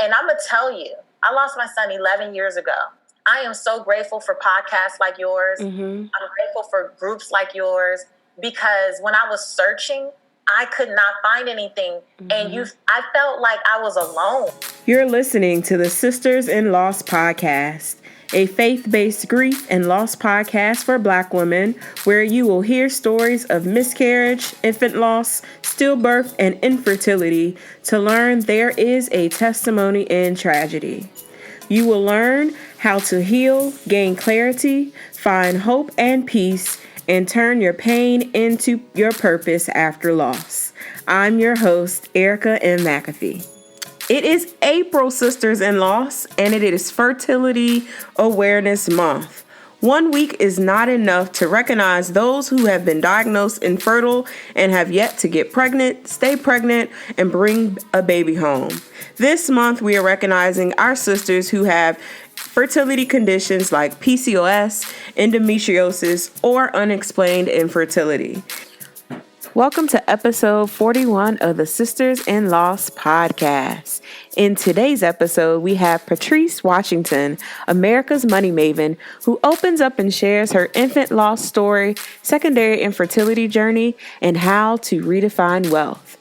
And I'm going to tell you, I lost my son 11 years ago. I am so grateful for podcasts like yours. I'm grateful for groups like yours, because when I was searching, I could not find anything. And I felt like I was alone. You're listening to the Sisters in Loss podcast, a faith-based grief and loss podcast for Black women, where you will hear stories of miscarriage, infant loss, stillbirth, and infertility to learn there is a testimony in tragedy. You will learn how to heal, gain clarity, find hope and peace, and turn your pain into your purpose after loss. I'm your host, Erica M. McAfee. It is April, Sisters in Loss, and it is Fertility Awareness Month. 1 week is not enough to recognize those who have been diagnosed infertile and have yet to get pregnant, stay pregnant, and bring a baby home. This month, we are recognizing our sisters who have fertility conditions like PCOS, endometriosis, or unexplained infertility. Welcome to episode 41 of the Sisters in Loss podcast. In today's episode, we have Patrice Washington, America's Money Maven, who opens up and shares her infant loss story, secondary infertility journey, and how to redefine wealth.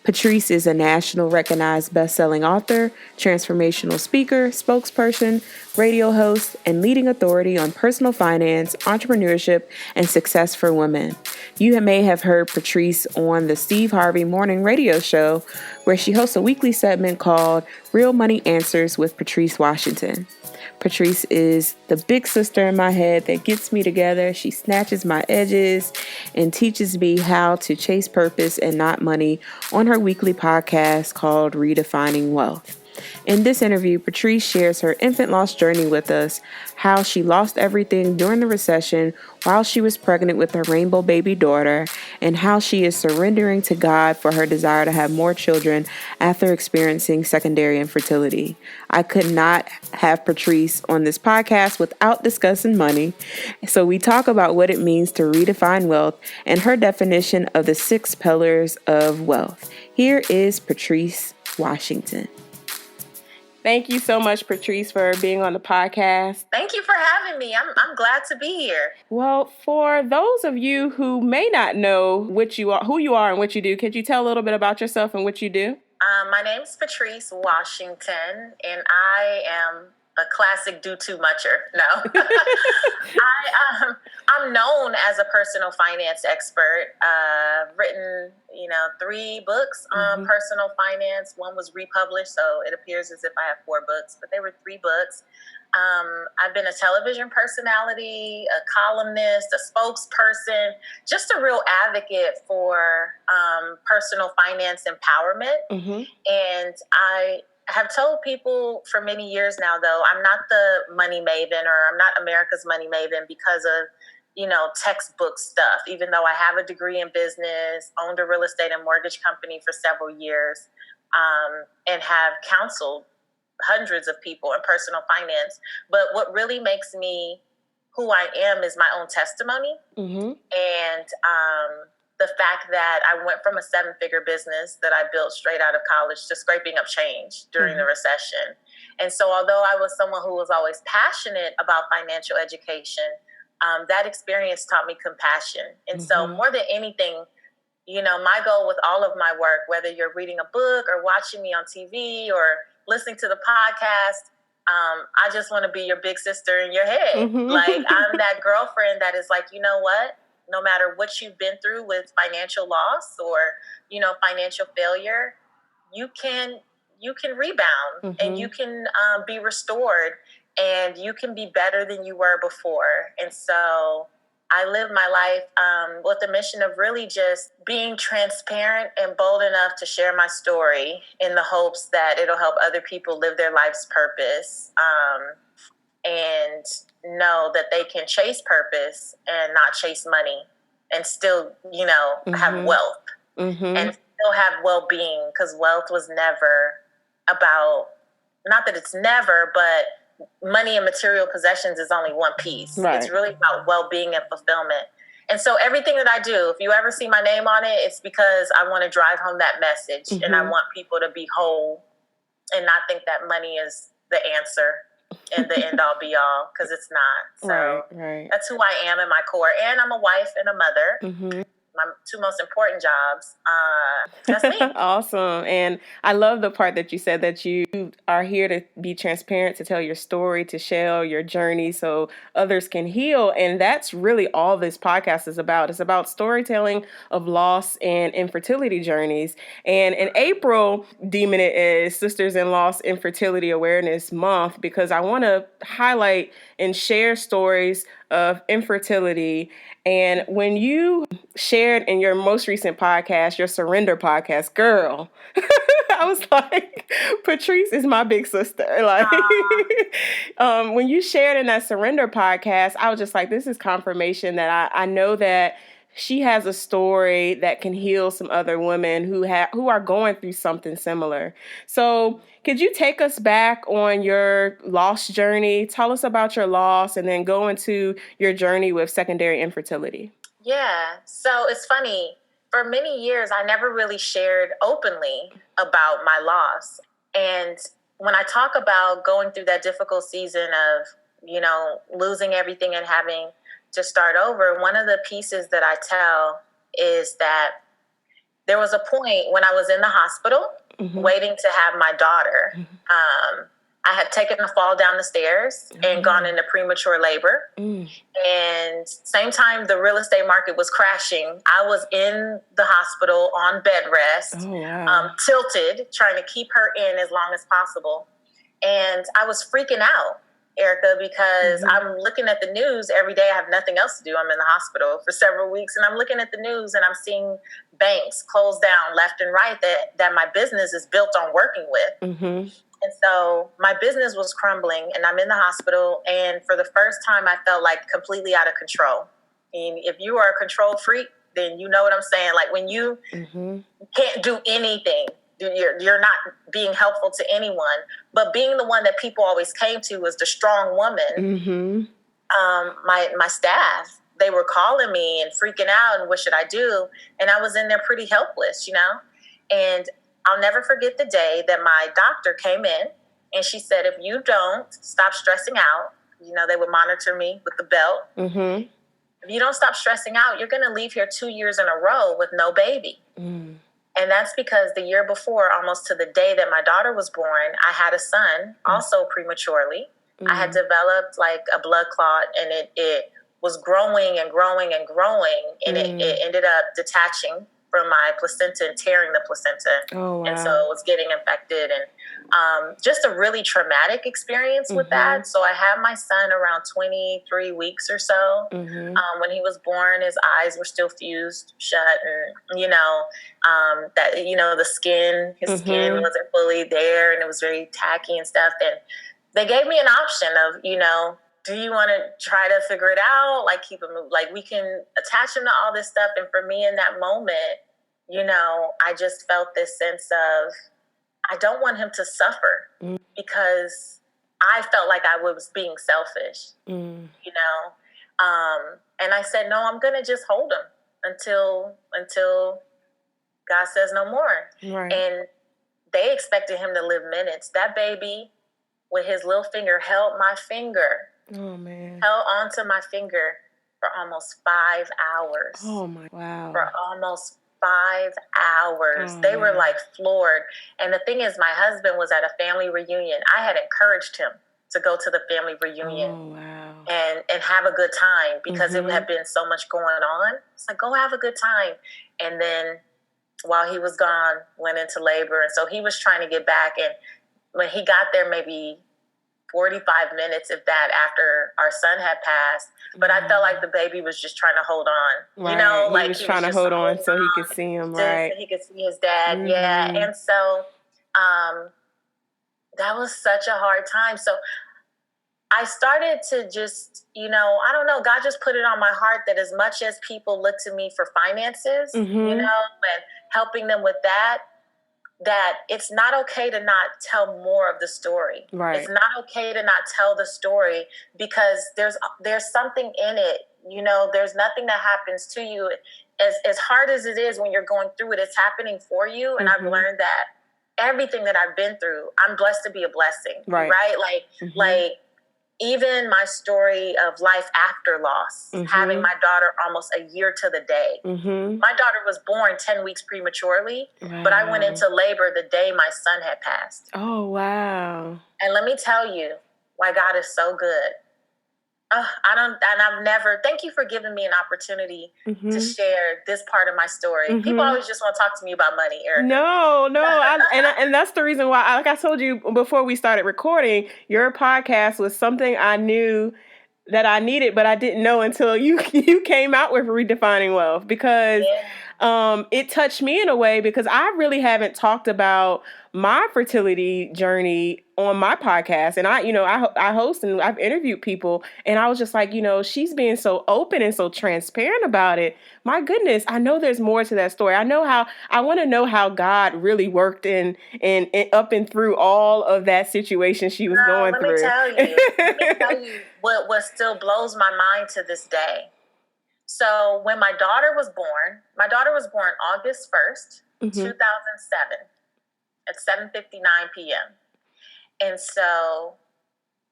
Patrice is a national recognized best-selling author, transformational speaker, spokesperson, radio host, and leading authority on personal finance, entrepreneurship, and success for women. You may have heard Patrice on the Steve Harvey Morning Radio show, where she hosts a weekly segment called Real Money Answers with Patrice Washington. Patrice is the big sister in my head that gets me together. She snatches my edges and teaches me how to chase purpose and not money on her weekly podcast called Redefining Wealth. In this interview, Patrice shares her infant loss journey with us, how she lost everything during the recession while she was pregnant with her rainbow baby daughter, and how she is surrendering to God for her desire to have more children after experiencing secondary infertility. I could not have Patrice on this podcast without discussing money, so we talk about what it means to redefine wealth and her definition of the 6 pillars of wealth. Here is Patrice Washington. Thank you so much, Patrice, for being on the podcast. Thank you for having me. I'm glad to be here. Well, for those of you who may not know who you are and what you do, could you tell a little bit about yourself and what you do? My name is Patrice Washington, and I am a classic do-too-mucher. No. I'm known as a personal finance expert. Written, 3 books on personal finance. One was republished, so it appears as if I have 4 books, but they were 3 books. I've been a television personality, a columnist, a spokesperson, just a real advocate for personal finance empowerment. And I have told people for many years now, though, I'm not the money maven, or I'm not America's money maven because of, textbook stuff, even though I have a degree in business, owned a real estate and mortgage company for several years, and have counseled hundreds of people in personal finance. But what really makes me who I am is my own testimony. And the fact that I went from a 7-figure business that I built straight out of college to scraping up change during the recession. And so although I was someone who was always passionate about financial education, that experience taught me compassion. And so more than anything, my goal with all of my work, whether you're reading a book or watching me on TV or listening to the podcast, I just want to be your big sister in your head. Like, I'm that girlfriend that is like, you know what? No matter what you've been through with financial loss or, financial failure, you can rebound and you can be restored, and you can be better than you were before. And so I live my life with the mission of really just being transparent and bold enough to share my story in the hopes that it'll help other people live their life's purpose, and know that they can chase purpose and not chase money, and still, have wealth and still have well-being, because wealth was never about, not that it's never, but money and material possessions is only one piece. Right. It's really about well-being and fulfillment. And so everything that I do, if you ever see my name on it, it's because I want to drive home that message, and I want people to be whole and not think that money is the answer and the end all be all, because it's not. So right. That's who I am in my core. And I'm a wife and a mother. Mm-hmm. My two most important jobs. That's me. Awesome. And I love the part that you said that you are here to be transparent, to tell your story, to share your journey so others can heal. And that's really all this podcast is about. It's about storytelling of loss and infertility journeys. And in April, deeming it as Sisters in Loss Infertility Awareness Month, because I want to highlight and share stories of infertility. And when you shared in your most recent podcast, your Surrender podcast, girl, I was like, Patrice is my big sister. Like, when you shared in that Surrender podcast, I was just like, this is confirmation that I know that she has a story that can heal some other women who are going through something similar. So could you take us back on your loss journey? Tell us about your loss and then go into your journey with secondary infertility. Yeah. So it's funny. For many years, I never really shared openly about my loss. And when I talk about going through that difficult season of, losing everything and having to start over, one of the pieces that I tell is that there was a point when I was in the hospital waiting to have my daughter. I had taken a fall down the stairs and gone into premature labor. And same time the real estate market was crashing, I was in the hospital on bed rest, tilted, trying to keep her in as long as possible. And I was freaking out, Erica, because I'm looking at the news every day. I have nothing else to do. I'm in the hospital for several weeks, and I'm looking at the news and I'm seeing banks close down left and right that my business is built on working with. And so my business was crumbling, and I'm in the hospital. And for the first time, I felt like completely out of control. And if you are a control freak, then you know what I'm saying. Like when you can't do anything, you're not being helpful to anyone. But being the one that people always came to was the strong woman. My staff, they were calling me and freaking out and what should I do? And I was in there pretty helpless, And I'll never forget the day that my doctor came in and she said, if you don't stop stressing out, they would monitor me with the belt. If you don't stop stressing out, you're going to leave here 2 years in a row with no baby. And that's because the year before, almost to the day that my daughter was born, I had a son, also prematurely. I had developed like a blood clot, and it was growing and growing and growing. And it ended up detaching from my placenta and tearing the placenta. And so it was getting infected, and just a really traumatic experience with that. So I had my son around 23 weeks or so. When he was born, his eyes were still fused shut, and the skin, his skin wasn't fully there, and it was very tacky and stuff. And they gave me an option of, do you want to try to figure it out? Like keep him, like we can attach him to all this stuff. And for me in that moment, I just felt this sense of, I don't want him to suffer because I felt like I was being selfish, And I said, no, I'm going to just hold him until God says no more. Right. And they expected him to live minutes. That baby with his little finger held my finger. Oh, man. Held onto my finger for almost 5 hours. Oh, my, wow. For almost 5 hours. They were like floored. And the thing is, my husband was at a family reunion. I had encouraged him to go to the family reunion and have a good time because it had been so much going on. It's like, go have a good time. And then while he was gone, went into labor. And so he was trying to get back. And when he got there, maybe 45 minutes, if that, after our son had passed. But I felt like the baby was just trying to hold on. Right. Like he was trying to hold on so he could see him, right? So he could see his dad, yeah. And so that was such a hard time. So I started to just, I don't know, God just put it on my heart that as much as people look to me for finances, and helping them with that it's not okay to not tell more of the story. Right. It's not okay to not tell the story because there's something in it. There's nothing that happens to you. As hard as it is when you're going through it, it's happening for you. And I've learned that everything that I've been through, I'm blessed to be a blessing, right? Like even my story of life after loss, having my daughter almost a year to the day. My daughter was born 10 weeks prematurely, but I went into labor the day my son had passed. Oh, wow. And let me tell you why God is so good. Thank you for giving me an opportunity to share this part of my story. People always just want to talk to me about money, Erica. No. And that's the reason why, like I told you before we started recording, your podcast was something I knew that I needed, but I didn't know until you came out with Redefining Wealth, because it touched me in a way, because I really haven't talked about my fertility journey on my podcast. And I host and I've interviewed people, and I was just like, she's being so open and so transparent about it. My goodness, I know there's more to that story. I want to know how God really worked in up and through all of that situation she was going through. Let me tell you what still blows my mind to this day. So when my daughter was born August 1st, 2007 at 7:59 p.m. And so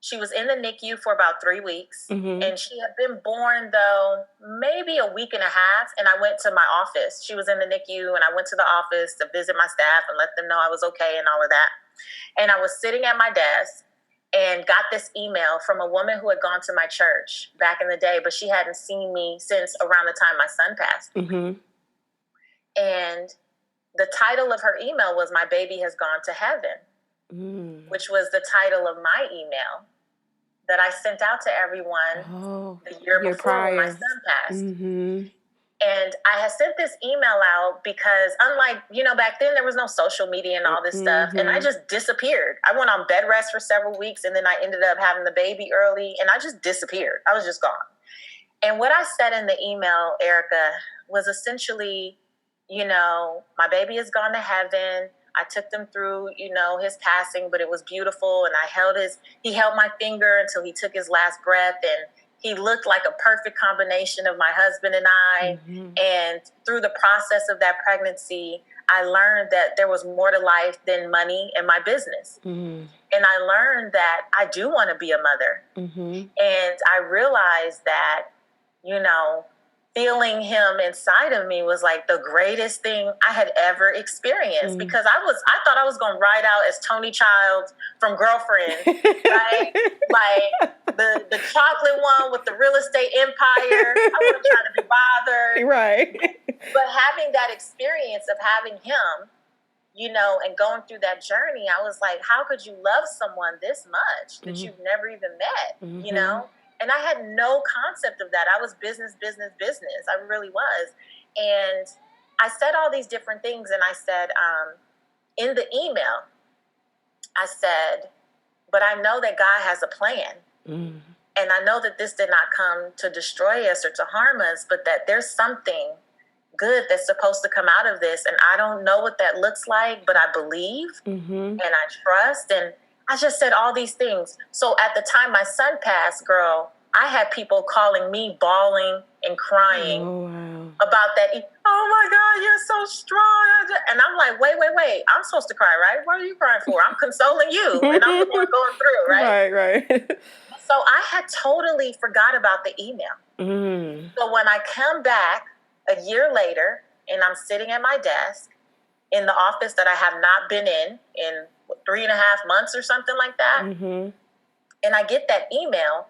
she was in the NICU for about 3 weeks, and she had been born, though, maybe a week and a half, and I went to my office. She was in the NICU, and I went to the office to visit my staff and let them know I was okay and all of that. And I was sitting at my desk and got this email from a woman who had gone to my church back in the day, but she hadn't seen me since around the time my son passed. And the title of her email was "My Baby Has Gone to Heaven," which was the title of my email that I sent out to everyone the year before when my son passed. And I had sent this email out because, unlike, back then there was no social media and all this stuff. And I just disappeared. I went on bed rest for several weeks, and then I ended up having the baby early, and I just disappeared. I was just gone. And what I said in the email, Erica, was essentially, my baby has gone to heaven. I took them through, his passing, but it was beautiful. And he held my finger until he took his last breath. And he looked like a perfect combination of my husband and I. And through the process of that pregnancy, I learned that there was more to life than money and my business. And I learned that I do want to be a mother. And I realized that, feeling him inside of me was like the greatest thing I had ever experienced, because I thought I was going to ride out as Tony Childs from Girlfriend, right? Like the chocolate one with the real estate empire. I wasn't trying to be bothered. Right. But having that experience of having him, and going through that journey, I was like, how could you love someone this much that you've never even met, And I had no concept of that. I was business. I really was. And I said all these different things. And I said, in the email, I said, but I know that God has a plan. And I know that this did not come to destroy us or to harm us, but that there's something good that's supposed to come out of this. And I don't know what that looks like, but I believe and I trust. And I just said all these things. So at the time my son passed, girl, I had people calling me bawling and crying about that. Oh my God, you're so strong. And I'm like, wait. I'm supposed to cry, right? What are you crying for? I'm consoling you. And I'm the one going through, right? Right. So I had totally forgot about the email. So when I come back a year later and I'm sitting at my desk in the office that I have not been in 3.5 months or something like that. And I get that email.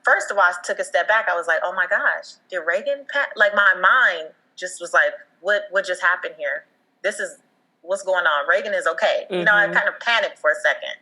First of all, I took a step back. I was like, oh my gosh, did Reagan pass? Like my mind just was like, what just happened here? This is what's going on. Reagan is okay. I kind of panicked for a second.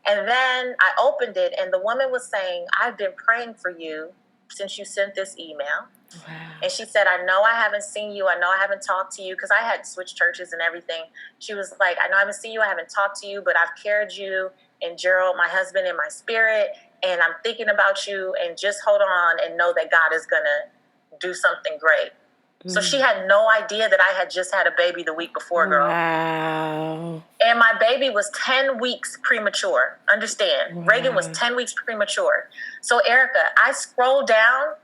And then I opened it and the woman was saying, I've been praying for you since you sent this email. Wow. And she said, I know I haven't seen you. I know I haven't talked to you, because I had switched churches and everything. She was like, I know I haven't seen you. I haven't talked to you, but I've carried you and Gerald, my husband, in my spirit. And I'm thinking about you, and just hold on and know that God is going to do something great. So she had no idea that I had just had a baby the week before, girl. Wow. And my baby was 10 weeks premature. Understand? Reagan was 10 weeks premature. So Erica, I scroll down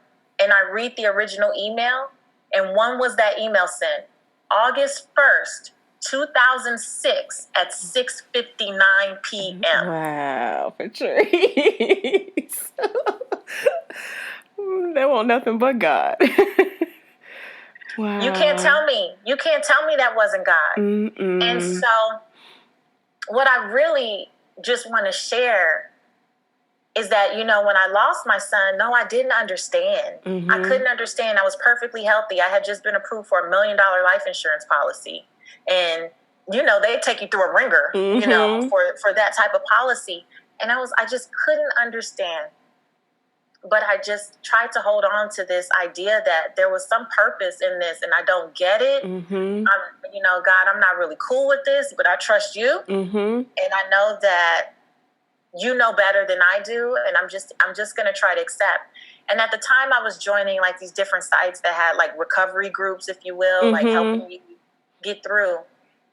and I read the original email. And when was that email sent? August 1st, 2006 at 6:59 p.m. Wow, Patrice. They want nothing but God. Wow. You can't tell me that wasn't God. Mm-mm. And so what I really just want to share is that, when I lost my son, no, I didn't understand. Mm-hmm. I couldn't understand. I was perfectly healthy. I had just been approved for $1 million life insurance policy. And, they take you through a ringer, Mm-hmm. for that type of policy. And I just couldn't understand. But I just tried to hold on to this idea that there was some purpose in this, and I don't get it. Mm-hmm. God, I'm not really cool with this, but I trust you. Mm-hmm. And I know that you know better than I do, and I'm just going to try to accept. And at the time I was joining like these different sites that had like recovery groups, if you will, mm-hmm. like helping you get through.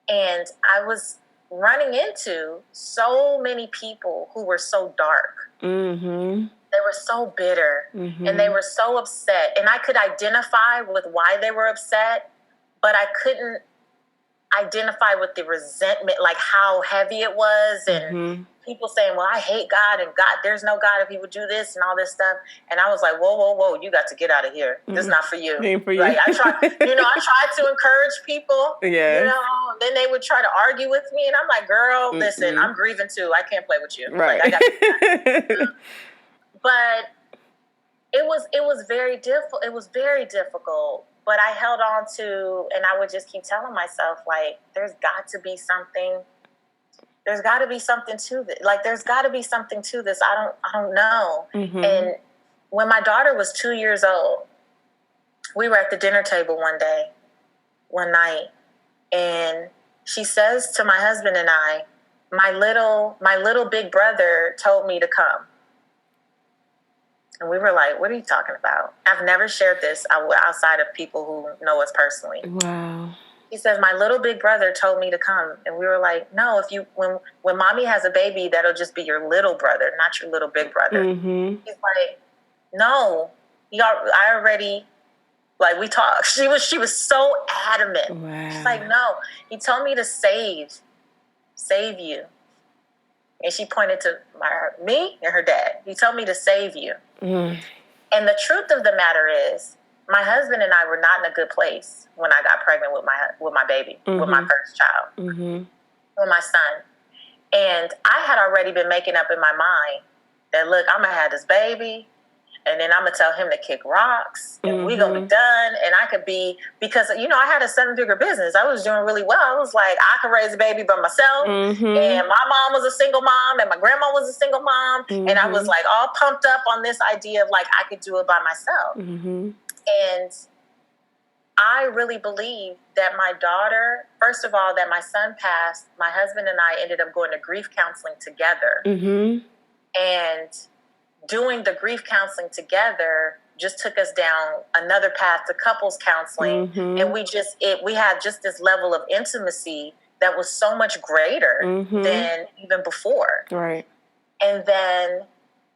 And I was running into so many people who were so dark. Mm-hmm. They were so bitter, mm-hmm. and they were so upset. And I could identify with why they were upset, but I couldn't identify with the resentment, like how heavy it was. And mm-hmm. people saying, well, I hate God, and God, there's no God if he would do this and all this stuff. And I was like, whoa, you got to get out of here. This is not for you. Ain't for you. Like, I tried to encourage people, yeah. Then they would try to argue with me. And I'm like, girl, listen, I'm grieving too. I can't play with you. Right. Like, but it was very difficult. It was very difficult. But I held on to, and I would just keep telling myself, like, there's got to be something. There's got to be something to this. Like, there's got to be something to this. I don't know. Mm-hmm. And when my daughter was 2 years old, we were at the dinner table one night, and she says to my husband and I, my little big brother told me to come. And we were like, what are you talking about? I've never shared this outside of people who know us personally. Wow. He says, my little big brother told me to come. And we were like, no, when mommy has a baby, that'll just be your little brother, not your little big brother. Mm-hmm. He's like, no, I already, like, we talked. She was so adamant. Wow. She's like, no, he told me to save you. And she pointed to me and her dad. He told me to save you. Mm. And the truth of the matter is, my husband and I were not in a good place when I got pregnant with my baby, mm-hmm. with my first child, mm-hmm. with my son. And I had already been making up in my mind that, look, I'm going to have this baby, and then I'm going to tell him to kick rocks, and mm-hmm. we're going to be done. And I could be, because, I had a 7-figure business. I was doing really well. I was like, I could raise a baby by myself. Mm-hmm. And my mom was a single mom, and my grandma was a single mom. Mm-hmm. And I was like all pumped up on this idea of like, I could do it by myself. Mm-hmm. And I really believe that my daughter, first of all, that my son passed, my husband and I ended up going to grief counseling together. Mm-hmm. And doing the grief counseling together just took us down another path to couples counseling. Mm-hmm. And we had just this level of intimacy that was so much greater mm-hmm. than even before. Right. And then,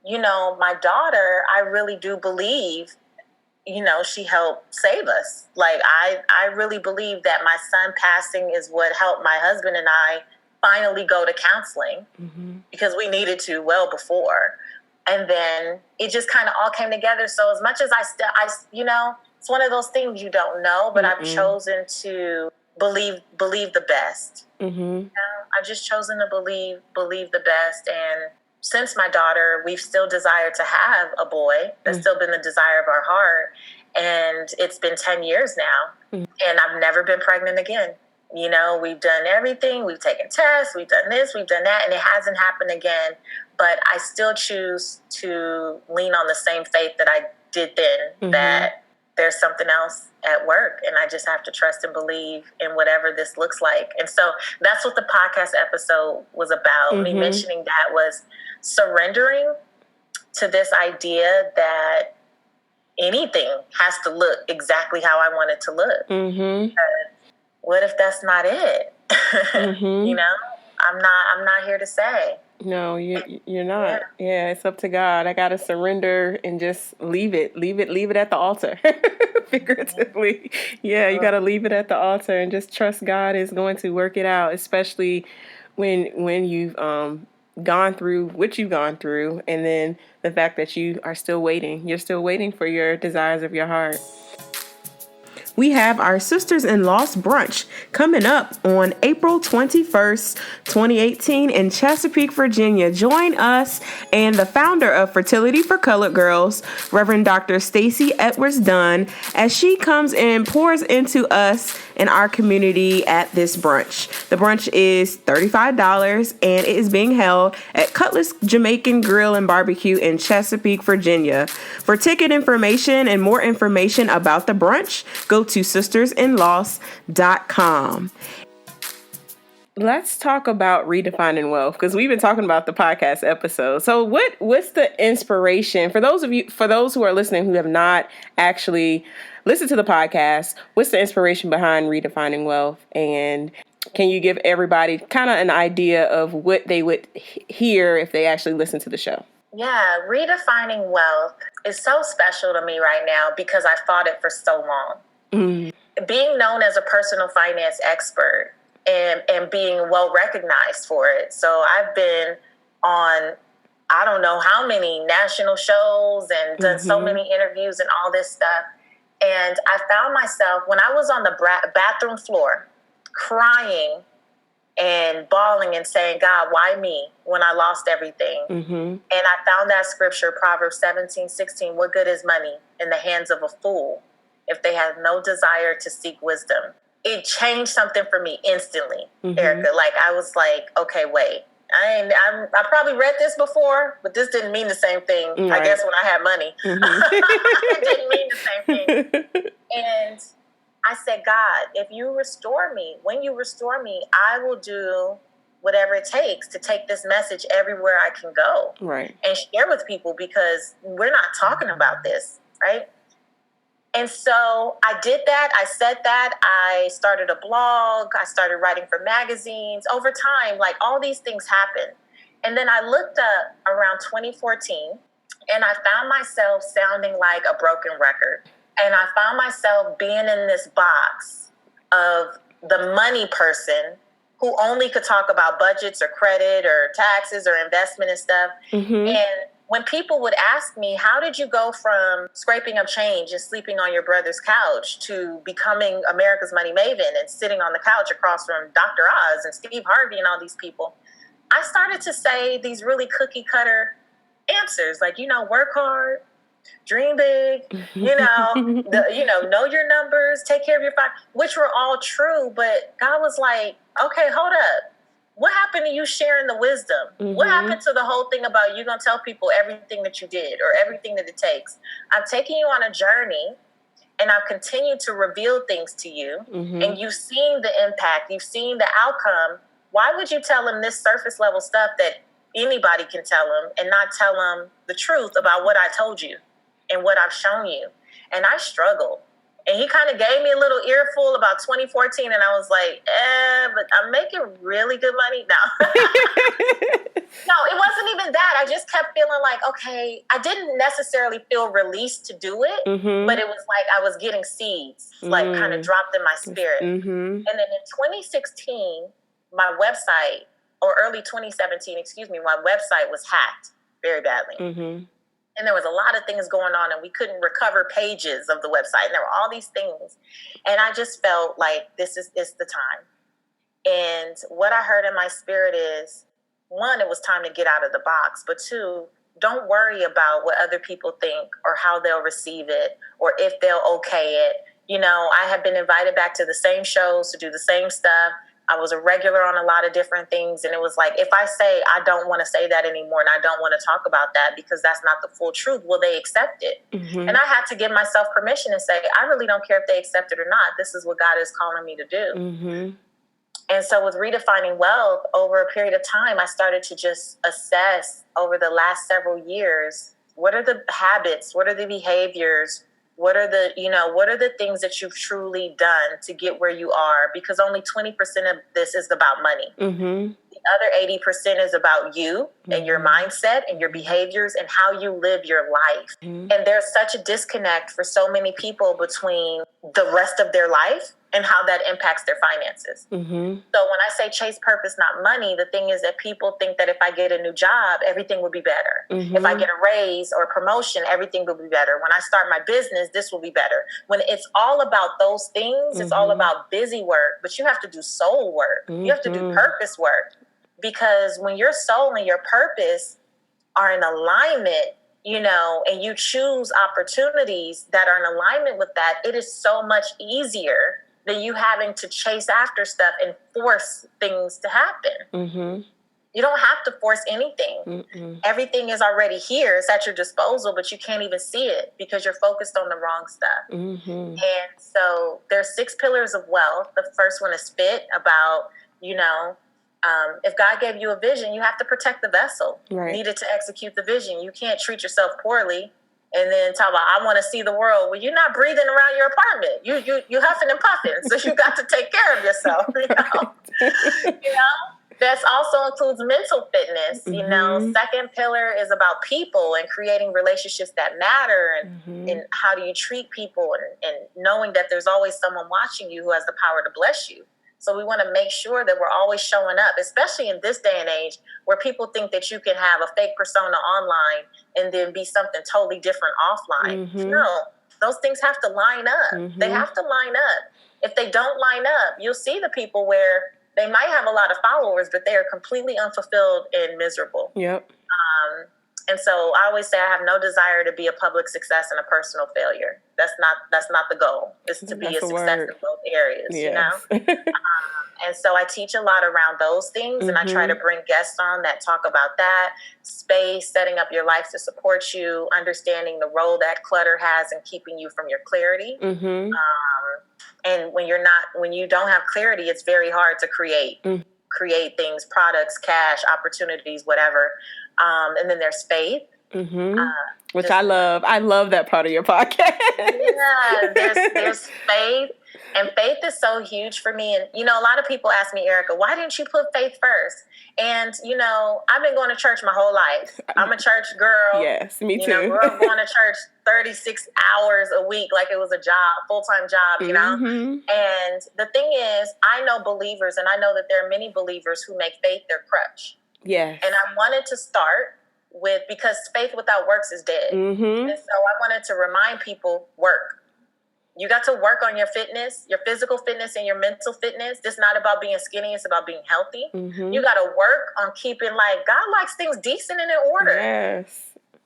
my daughter, I really do believe, she helped save us. Like, I really believe that my son passing is what helped my husband and I finally go to counseling, mm-hmm. because we needed to well before. And then it just kind of all came together. So as much as I it's one of those things you don't know, but mm-hmm. I've chosen to believe the best. Mm-hmm. I've just chosen to believe the best. And since my daughter, we've still desired to have a boy. That's mm-hmm. still been the desire of our heart. And it's been 10 years now. Mm-hmm. And I've never been pregnant again. We've done everything. We've taken tests. We've done this. We've done that. And it hasn't happened again. But I still choose to lean on the same faith that I did then, mm-hmm. that there's something else at work. And I just have to trust and believe in whatever this looks like. And so that's what the podcast episode was about. Mm-hmm. Me mentioning that was surrendering to this idea that anything has to look exactly how I want it to look. Mm-hmm. What if that's not it? Mm-hmm. I'm not here to say. No, you're not. Yeah, it's up to God. I got to surrender and just leave it at the altar. Figuratively. Yeah, you got to leave it at the altar and just trust God is going to work it out, especially when you've gone through what you've gone through, and then the fact that you are still waiting. You're still waiting for your desires of your heart. We have our Sisters in Loss brunch coming up on April 21st, 2018 in Chesapeake, Virginia. Join us and the founder of Fertility for Colored Girls, Reverend Dr. Stacey Edwards Dunn, as she comes and pours into us and our community at this brunch. The brunch is $35 and it is being held at Cutlass Jamaican Grill and Barbecue in Chesapeake, Virginia. For ticket information and more information about the brunch, go to sistersinloss.com. Let's talk about redefining wealth, because we've been talking about the podcast episode. So what's the inspiration for those who are listening who have not actually listened to the podcast? What's the inspiration behind redefining wealth? And can you give everybody kind of an idea of what they would hear if they actually listen to the show? Yeah, redefining wealth is so special to me right now because I fought it for so long. Being known as a personal finance expert and being well recognized for it. So I've been on, I don't know how many national shows and done so many interviews and all this stuff. And I found myself when I was on the bathroom floor crying and bawling and saying, God, why me when I lost everything? And I found that scripture, Proverbs 17:16, what good is money in the hands of a fool if they have no desire to seek wisdom? It changed something for me instantly, Erica. Like, I was like, okay, wait. I probably read this before, but this didn't mean the same thing, right. I guess, when I had money. It didn't mean the same thing. And I said, God, if you restore me, when you restore me, I will do whatever it takes to take this message everywhere I can go. Right. And share with people, because we're not talking about this, right? And so I did that. I said that. I started a blog. I started writing for magazines. Over time, like, all these things happened. And then I looked up around 2014, and I found myself sounding like a broken record. And I found myself being in this box of the money person who only could talk about budgets or credit or taxes or investment and stuff. And when people would ask me, how did you go from scraping up change and sleeping on your brother's couch to becoming America's Money Maven and sitting on the couch across from Dr. Oz and Steve Harvey and all these people, I started to say these really cookie cutter answers, like, work hard, dream big, know your numbers, take care of your finances, which were all true. But God was like, okay, hold up. What happened to you sharing the wisdom? What happened to the whole thing about you going to tell people everything that you did or everything that it takes? I'm taking you on a journey, and I've continued to reveal things to you, and you've seen the impact. You've seen the outcome. Why would you tell them this surface level stuff that anybody can tell them and not tell them the truth about what I told you and what I've shown you? And I struggled. And he kind of gave me a little earful about 2014, and I was like, but I'm making really good money now. No, it wasn't even that. I just kept feeling like, okay, I didn't necessarily feel released to do it, but it was like I was getting seeds, like, kind of dropped in my spirit. And then in 2016, my website, or early 2017, my website was hacked very badly. And there was a lot of things going on, and we couldn't recover pages of the website. And there were all these things. And I just felt like this is the time. And what I heard in my spirit is, one, it was time to get out of the box. But two, don't worry about what other people think or how they'll receive it or if they'll okay it. I have been invited back to the same shows to do the same stuff. I was a regular on a lot of different things. And it was like, if I say I don't want to say that anymore and I don't want to talk about that because that's not the full truth, will they accept it? And I had to give myself permission and say, I really don't care if they accept it or not. This is what God is calling me to do. And so with Redefining Wealth, over a period of time, I started to just assess over the last several years, what are the habits? What are the behaviors? What are the things that you've truly done to get where you are? Because only 20% of this is about money. The other 80% is about you and your mindset and your behaviors and how you live your life. And there's such a disconnect for so many people between the rest of their life and how that impacts their finances. So when I say chase purpose, not money, the thing is that people think that if I get a new job, everything will be better. If I get a raise or a promotion, everything will be better. When I start my business, this will be better. When it's all about those things, it's all about busy work, but you have to do soul work. You have to do purpose work, because when your soul and your purpose are in alignment, you know, and you choose opportunities that are in alignment with that, it is so much easier than you having to chase after stuff and force things to happen. You don't have to force anything. Everything is already here. It's at your disposal, but you can't even see it because you're focused on the wrong stuff. And so there's 6 pillars of wealth. The first one is fit, about, you know, if God gave you a vision, you have to protect the vessel needed to execute the vision. You can't treat yourself poorly and then talk about, I want to see the world. Well, you're not breathing around your apartment. You huffing and puffing. So you got to take care of yourself, you know? You know? That also includes mental fitness. You know, second pillar is about people and creating relationships that matter, and how do you treat people, and knowing that there's always someone watching you who has the power to bless you. So we want to make sure that we're always showing up, especially in this day and age where people think that you can have a fake persona online and then be something totally different offline. No, those things have to line up. They have to line up. If they don't line up, you'll see the people where they might have a lot of followers, but they are completely unfulfilled and miserable. And so I always say I have no desire to be a public success and a personal failure. That's not the goal. It's to be a success in both areas, you know? And so I teach a lot around those things, and I try to bring guests on that talk about that. Space, setting up your life to support you, understanding the role that clutter has in keeping you from your clarity. And when you don't have clarity, it's very hard to create things, products, cash, opportunities, whatever. And then there's faith. Which I love. I love that part of your podcast. There's faith. And faith is so huge for me. And, you know, a lot of people ask me, Erica, why didn't you put faith first? And, you know, I've been going to church my whole life. I'm a church girl. Yes, me too. You know, grew up going to church 36 hours a week like it was a job, full-time job, you know? And the thing is, I know believers, and I know that there are many believers who make faith their crutch. And I wanted to start with, because faith without works is dead. And so I wanted to remind people, work. You got to work on your fitness, your physical fitness and your mental fitness. It's not about being skinny. It's about being healthy. You got to work on keeping, like, God likes things decent and in order.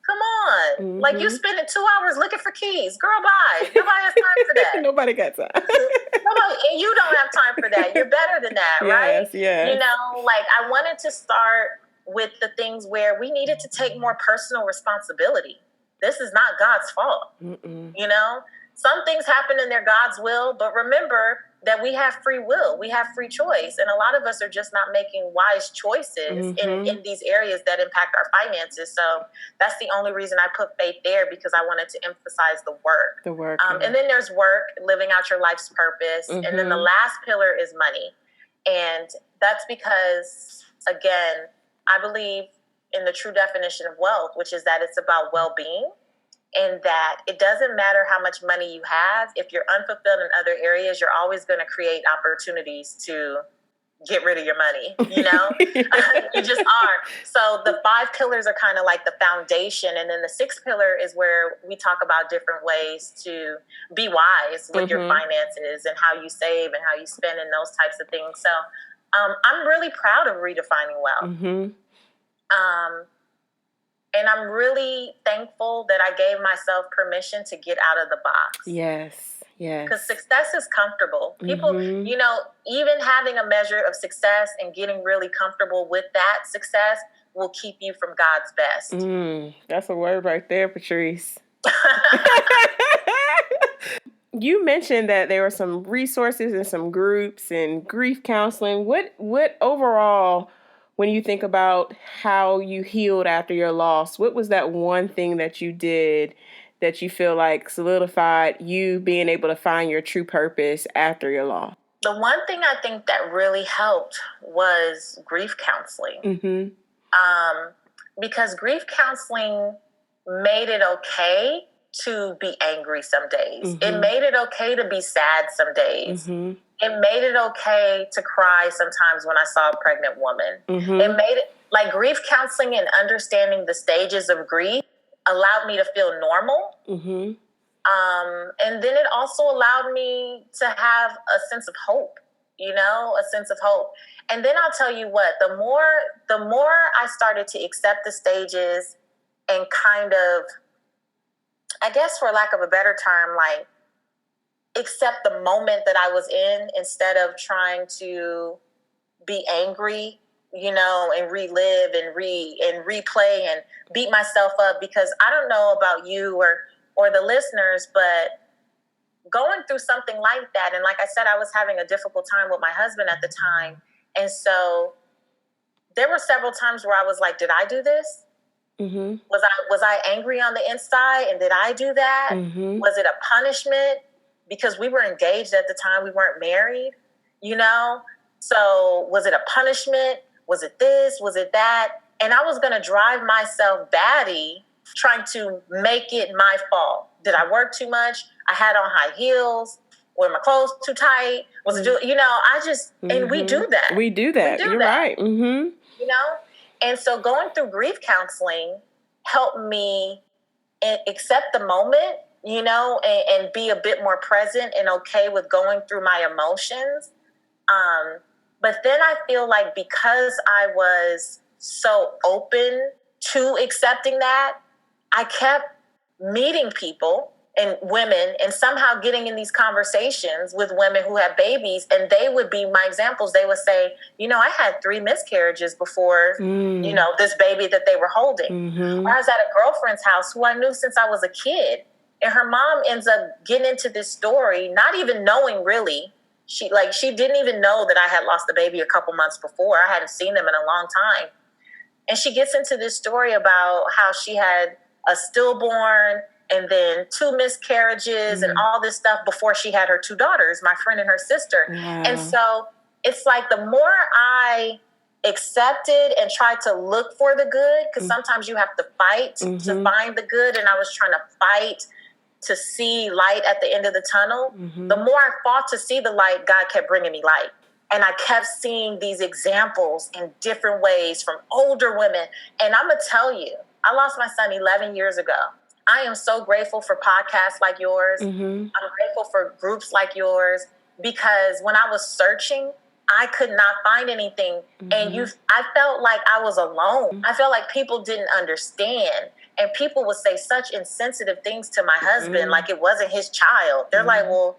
Come on. Like, you spending 2 hours looking for keys. Girl, bye. Nobody has time for that. Nobody got time. And you don't have time for that. You're better than that, right? You know, like, I wanted to start with the things where we needed to take more personal responsibility. This is not God's fault. You know? Some things happen in their God's will, but remember that we have free will. We have free choice. And a lot of us are just not making wise choices in these areas that impact our finances. So that's the only reason I put faith there, because I wanted to emphasize the work. And then there's work, living out your life's purpose. And then the last pillar is money. And that's because, again, I believe in the true definition of wealth, which is that it's about well-being. And that it doesn't matter how much money you have. If you're unfulfilled in other areas, you're always going to create opportunities to get rid of your money, you know? You just are. So the 5 pillars are kind of like the foundation. And then the 6th pillar is where we talk about different ways to be wise with your finances and how you save and how you spend and those types of things. So I'm really proud of Redefining Wealth. And I'm really thankful that I gave myself permission to get out of the box. Because success is comfortable. People, you know, even having a measure of success and getting really comfortable with that success will keep you from God's best. That's a word right there, Patrice. You mentioned that there were some resources and some groups and grief counseling. What overall, when you think about how you healed after your loss, what was that one thing that you did that you feel like solidified you being able to find your true purpose after your loss? The one thing I think that really helped was grief counseling. Because grief counseling made it okay to be angry some days. It made it okay to be sad some days. It made it okay to cry sometimes when I saw a pregnant woman. It made it, like, grief counseling and understanding the stages of grief allowed me to feel normal. And then it also allowed me to have a sense of hope, a sense of hope. And then I'll tell you what, the more I started to accept the stages and kind of, I guess for lack of a better term, like, accept the moment that I was in instead of trying to be angry, and relive and replay and beat myself up, because I don't know about you or the listeners, but going through something like that, and like I said, I was having a difficult time with my husband at the time, and so there were several times where I was like, did I do this? Was I angry on the inside, and did I do that? Was it a punishment? Because we were engaged at the time, we weren't married, So was it a punishment? Was it this? Was it that? And I was going to drive myself batty trying to make it my fault. Did I work too much? I had on high heels. Were my clothes too tight? Was it, I just, and we do that. We do that. You're right. And so going through grief counseling helped me accept the moment, and be a bit more present and okay with going through my emotions. But then I feel like because I was so open to accepting that, I kept meeting people and women and somehow getting in these conversations with women who had babies, and they would be my examples. They would say, I had 3 miscarriages before, this baby that they were holding. Or I was at a girlfriend's house who I knew since I was a kid, and her mom ends up getting into this story, not even knowing really. She didn't even know that I had lost the baby a couple months before. I hadn't seen them in a long time. And she gets into this story about how she had a stillborn and then 2 miscarriages and all this stuff before she had her 2 daughters, my friend and her sister. Wow. And so it's like the more I accepted and tried to look for the good, because sometimes you have to fight to find the good, and I was trying to fight to see light at the end of the tunnel. The more I fought to see the light, God kept bringing me light. And I kept seeing these examples in different ways from older women. And I'm going to tell you, I lost my son 11 years ago. I am so grateful for podcasts like yours. I'm grateful for groups like yours, because when I was searching, I could not find anything. And I felt like I was alone. I felt like people didn't understand. And people would say such insensitive things to my husband, like it wasn't his child. They're like, well,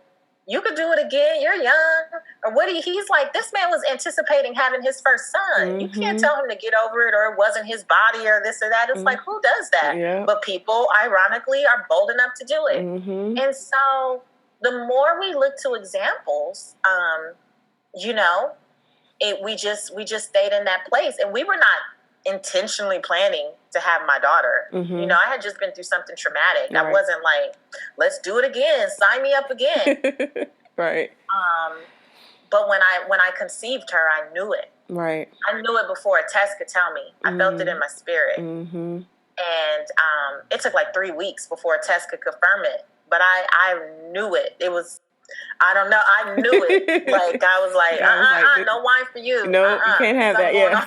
you could do it again. You're young. Or what? He's like, this man was anticipating having his first son. You can't tell him to get over it, or it wasn't his body, or this or that. It's like, who does that? Yeah. But people, ironically, are bold enough to do it. And so the more we look to examples, we just stayed in that place, and we were not intentionally planning to have my daughter. I had just been through something traumatic. Right. I wasn't like, let's do it again, sign me up again. Right. But when I conceived her, I knew it. Right. I knew it before a test could tell me. I felt it in my spirit. And it took like 3 weeks before a test could confirm it. But I knew it. It was, I don't know, I knew it. Like, I was like, no wine for you. No, you can't have that. Yeah.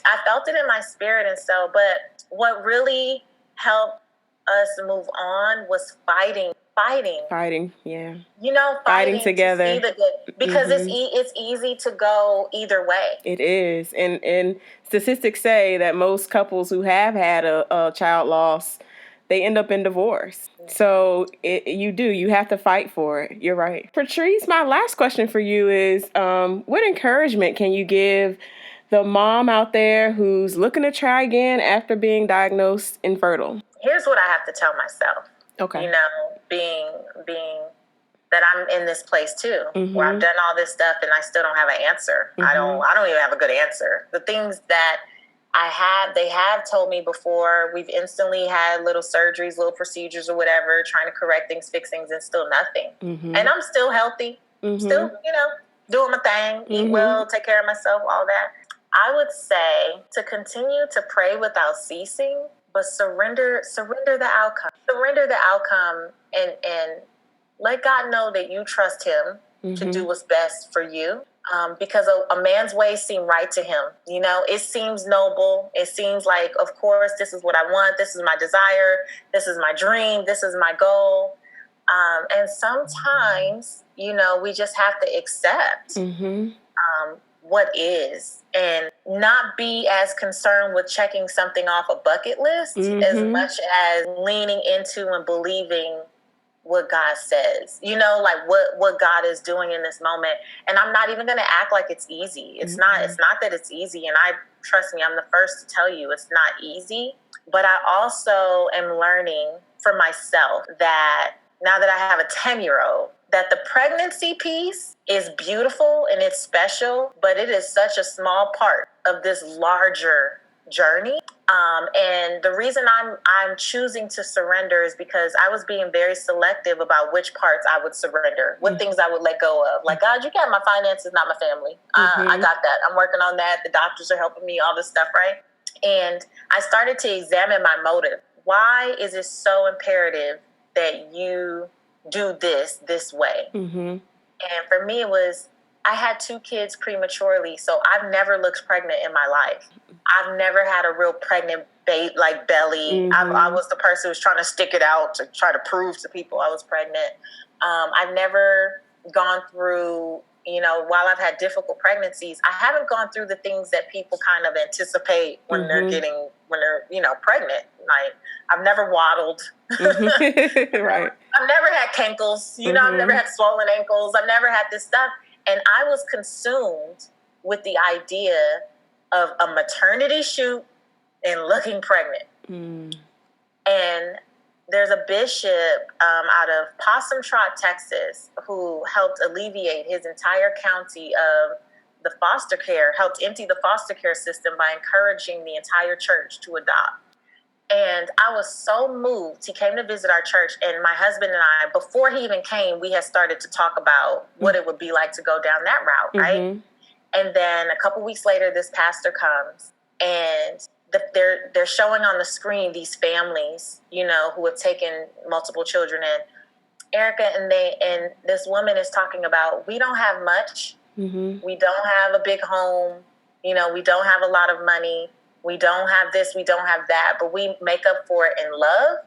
I felt it in my spirit. And so, but what really helped us move on was fighting. Yeah. Fighting together. To see the good, because it's easy to go either way. It is. And statistics say that most couples who have had a child loss, they end up in divorce. So you have to fight for it. You're right. Patrice, my last question for you is, what encouragement can you give the mom out there who's looking to try again after being diagnosed infertile? Here's what I have to tell myself. Okay. Being that I'm in this place too, where I've done all this stuff and I still don't have an answer. I don't even have a good answer. The things that they have told me before, we've instantly had little surgeries, little procedures or whatever, trying to correct things, fix things, and still nothing. And I'm still healthy. Still, doing my thing, eat well, take care of myself, all that. I would say to continue to pray without ceasing, but surrender the outcome. Surrender the outcome and let God know that you trust him to do what's best for you. Because a man's ways seem right to him. It seems noble. It seems like, of course, this is what I want. This is my desire. This is my dream. This is my goal. And sometimes, we just have to accept what is and not be as concerned with checking something off a bucket list as much as leaning into and believing what God says, like what God is doing in this moment. And I'm not even going to act like it's easy. It's not that it's easy. And trust me, I'm the first to tell you it's not easy, but I also am learning for myself that now that I have a 10-year-old, that the pregnancy piece is beautiful and it's special, but it is such a small part of this larger journey. And the reason I'm choosing to surrender is because I was being very selective about which parts I would surrender, what things I would let go of. Like, God, you got my finances, not my family. I got that. I'm working on that. The doctors are helping me, all this stuff, right? And I started to examine my motive. Why is it so imperative that you do this way? And for me, it was, I had 2 kids prematurely, so I've never looked pregnant in my life. I've never had a real pregnant belly. I was the person who was trying to stick it out to try to prove to people I was pregnant. I've never gone through, while I've had difficult pregnancies, I haven't gone through the things that people kind of anticipate when they're pregnant. Like, I've never waddled. Right. I've never had cankles. I've never had swollen ankles. I've never had this stuff. And I was consumed with the idea of a maternity shoot and looking pregnant. And there's a bishop out of Possum Trot, Texas, who helped alleviate his entire county of the foster care, helped empty the foster care system by encouraging the entire church to adopt. And I was so moved. He came to visit our church, and my husband and I, before he even came, we had started to talk about what it would be like to go down that route, right? And then a couple weeks later, this pastor comes, and they're showing on the screen these families, who have taken multiple children in. Erica and this woman is talking about, we don't have much. We don't have a big home. We don't have a lot of money. We don't have this, we don't have that, but we make up for it in love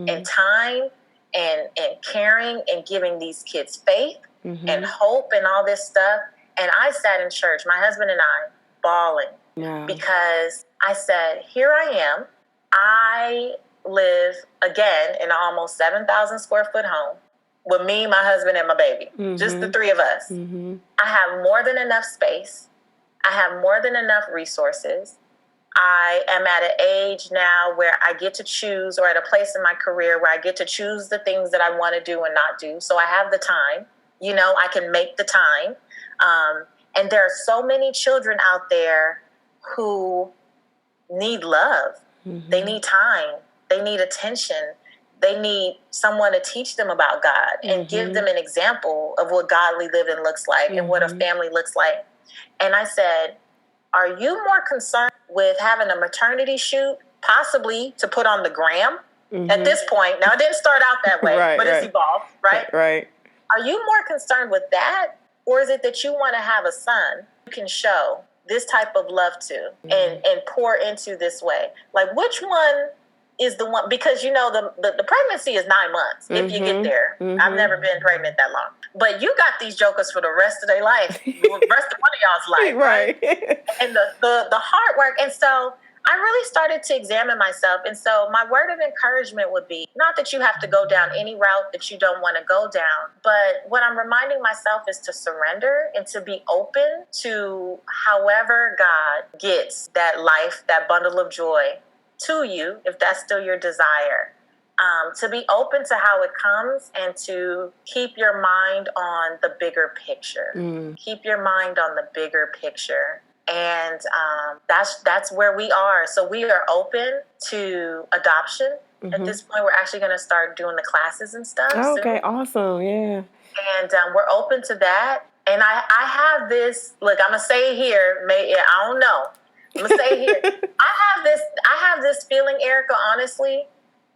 and time and caring and giving these kids faith and hope and all this stuff. And I sat in church, my husband and I, bawling because I said, here I am. I live, again, in an almost 7,000 square foot home with me, my husband, and my baby, just the 3 of us. I have more than enough space. I have more than enough resources. I am at an age now where I get to choose, or at a place in my career where I get to choose the things that I want to do and not do. So I have the time, I can make the time. And there are so many children out there who need love. They need time. They need attention. They need someone to teach them about God and give them an example of what godly living looks like and what a family looks like. And I said, are you more concerned with having a maternity shoot, possibly to put on the gram at this point? Now, it didn't start out that way, but it's evolved, right? Right. Are you more concerned with that? Or is it that you want to have a son you can show this type of love to and pour into this way? Like, which one is the one? Because, the pregnancy is 9 months if you get there. I've never been pregnant that long. But you got these jokers for the rest of their life, the rest of one of y'all's life, right? And the hard work. And so I really started to examine myself. And so my word of encouragement would be, not that you have to go down any route that you don't want to go down, but what I'm reminding myself is to surrender and to be open to however God gets that life, that bundle of joy to you, if that's still your desire. To be open to how it comes and to keep your mind on the bigger picture. Keep your mind on the bigger picture. And that's where we are. So we are open to adoption. At this point, we're actually going to start doing the classes and stuff. Oh, okay, awesome, yeah. And we're open to that. And I have this, look, I'm going to say it here. I don't know. I'm going to say it here. I have this feeling, Erica, honestly,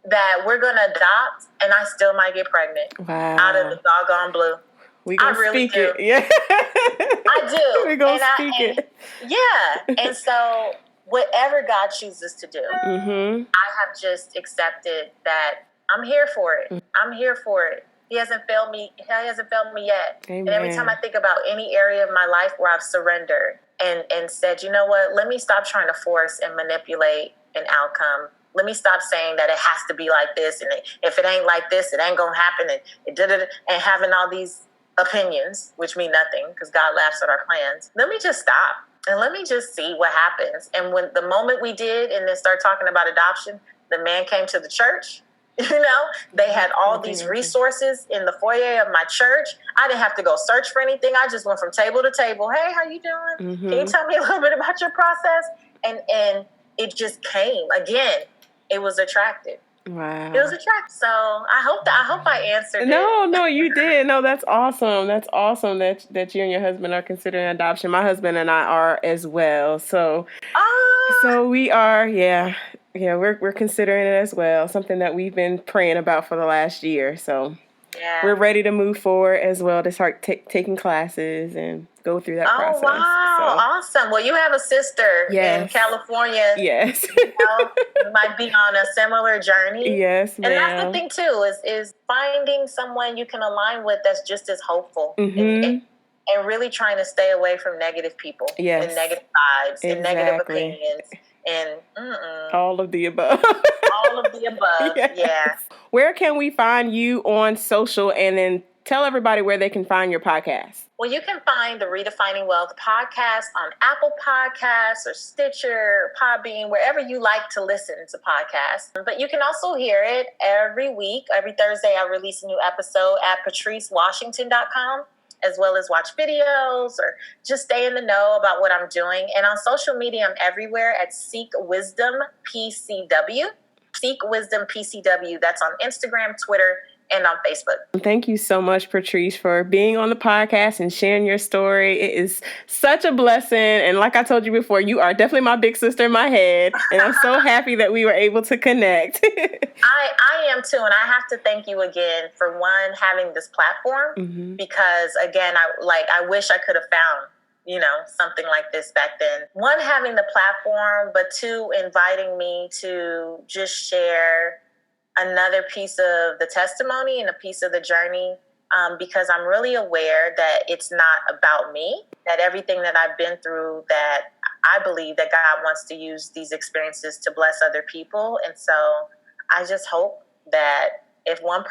that we're going to adopt and I still might get pregnant. Wow. Out of the doggone blue. We gonna speak it. Yeah. I do. We gonna speak it. Yeah. And so whatever God chooses to do, mm-hmm. I have just accepted that I'm here for it. I'm here for it. He hasn't failed me. He hasn't failed me yet. Amen. And every time I think about any area of my life where I've surrendered and said, you know what, let me stop trying to force and manipulate an outcome. Let me stop saying that it has to be like this. And if it ain't like this, it ain't going to happen. And it did it. And having all these opinions, which mean nothing because God laughs at our plans. Let me just stop and let me just see what happens. And when the moment we did and then start talking about adoption, the man came to the church. They had all these resources in the foyer of my church. I didn't have to go search for anything. I just went from table to table. Hey, how you doing? Mm-hmm. Can you tell me a little bit about your process? And it just came. Again, it was attractive. Wow. It was attractive. So I hope I answered it. No, you did. No, that's awesome. That's awesome that you and your husband are considering adoption. My husband and I are as well. So we are, yeah, we're considering it as well. Something that we've been praying about for the last year. So we're ready to move forward as well to start taking classes and go through that process. Oh, wow. Awesome. Well, you have a sister in California. Yes. You might be on a similar journey. Yes, ma'am. And that's the thing, too, is finding someone you can align with that's just as hopeful. Mm-hmm. And really trying to stay away from negative people. Yes. And negative vibes and negative opinions. And all of the above. All of the above, yes. Yeah. Where can we find you on social, and then tell everybody where they can find your podcast? Well, you can find the Redefining Wealth podcast on Apple Podcasts or Stitcher, Podbean, wherever you like to listen to podcasts. But you can also hear it every week. Every Thursday, I release a new episode at patricewashington.com, as well as watch videos or just stay in the know about what I'm doing. And on social media, I'm everywhere at Seek Wisdom PCW. Seek Wisdom PCW. That's on Instagram, Twitter, and on Facebook. Thank you so much, Patrice, for being on the podcast and sharing your story. It is such a blessing. And like I told you before, you are definitely my big sister in my head. And I'm so happy that we were able to connect. I am too. And I have to thank you again for one, having this platform, mm-hmm. because again, I wish I could have found something like this back then. One, having the platform, but two, inviting me to just share another piece of the testimony and a piece of the journey, because I'm really aware that it's not about me, that everything that I've been through, that I believe that God wants to use these experiences to bless other people. And so I just hope that if one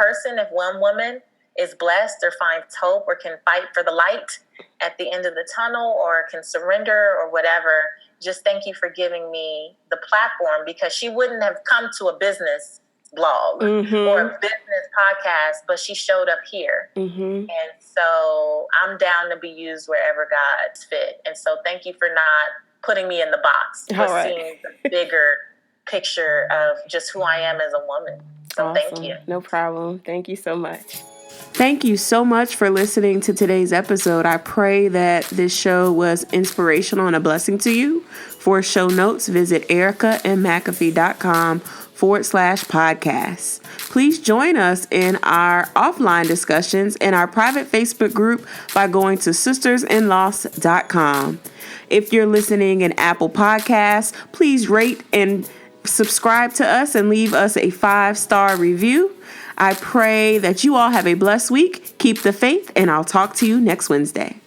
woman is blessed or finds hope or can fight for the light at the end of the tunnel or can surrender or whatever, just thank you for giving me the platform, because she wouldn't have come to a business blog mm-hmm. or a business podcast, but she showed up here. Mm-hmm. And so I'm down to be used wherever God's fit. And so thank you for not putting me in the box, but seeing the bigger picture of just who I am as a woman. So awesome. Thank you. No problem. Thank you so much. Thank you so much for listening to today's episode. I pray that this show was inspirational and a blessing to you. For show notes, visit ericamcafee.com/podcast. Please join us in our offline discussions in our private Facebook group by going to sistersinloss.com. If you're listening in Apple Podcasts, please rate and subscribe to us and leave us a 5-star review. I pray that you all have a blessed week. Keep the faith, and I'll talk to you next Wednesday.